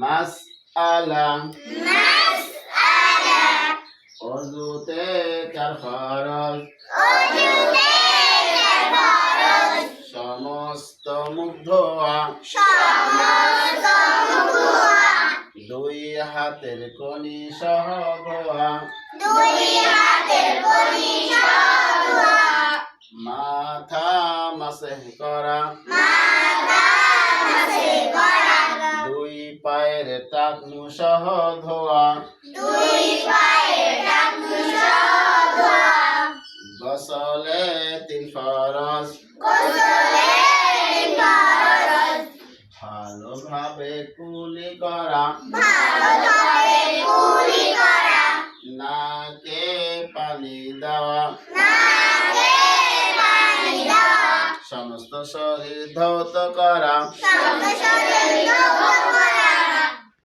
মাসআলা অজুতে 4 ফরজ সমস্ত মুখ ধোয়া 2 হাতের কনি সহ ধোয়া মাথা মাসহ করা 2 পায়ের টাকনু সহ ধোয়া গোসলে 3 ফরজ ভালোভাবে কুলি করা নাকে পানি দেওয়া সমস্ত শরীর ধৌত করা